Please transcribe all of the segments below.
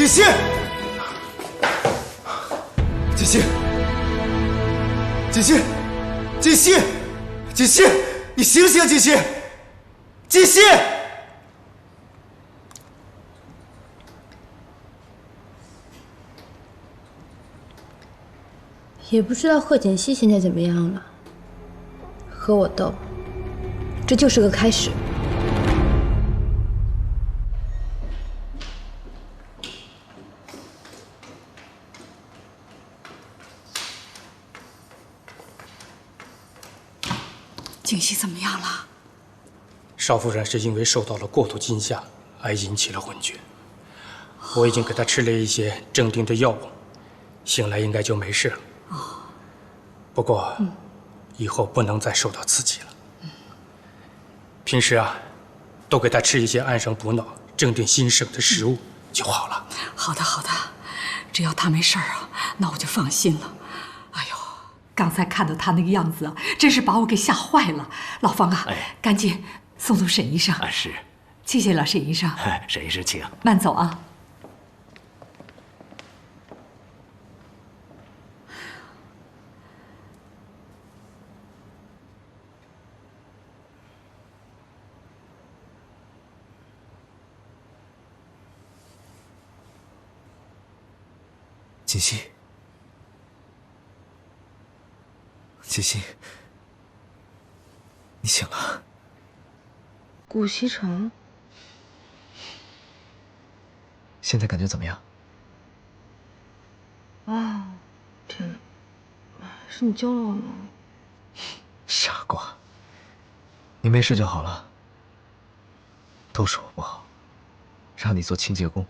锦溪，锦溪，锦溪，锦溪，锦溪，你醒醒，锦溪，锦溪！也不知道贺锦熙现在怎么样了，和我斗，这就是个开始。 锦溪怎么样了？少夫人是因为受到了过度惊吓而引起了昏厥。我已经给她吃了一些镇定的药物，醒来应该就没事了。不过，以后不能再受到刺激了。平时啊，多给她吃一些安神补脑、镇定心神的食物就好了。好的，好的，只要他没事啊，那我就放心了。哎呦！ 刚才看到他那个样子啊，真是把我给吓坏了。老方啊，赶紧送沈医生。啊，是，谢谢了，沈医生。沈医生请。慢走啊。锦溪。 锦溪，你醒了。顾西城，现在感觉怎么样？啊，天哪，是你救了我吗？傻瓜，你没事就好了。都是我不好，让你做清洁工，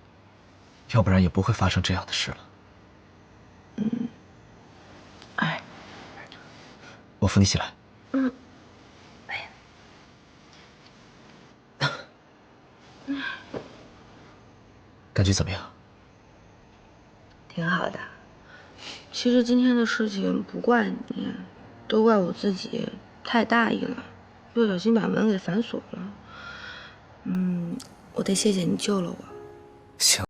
要不然也不会发生这样的事了。哎。 我扶你起来。哎呀，感觉怎么样？挺好的。其实今天的事情不怪你，都怪我自己太大意了，不小心把门给反锁了。我得谢谢你救了我。行。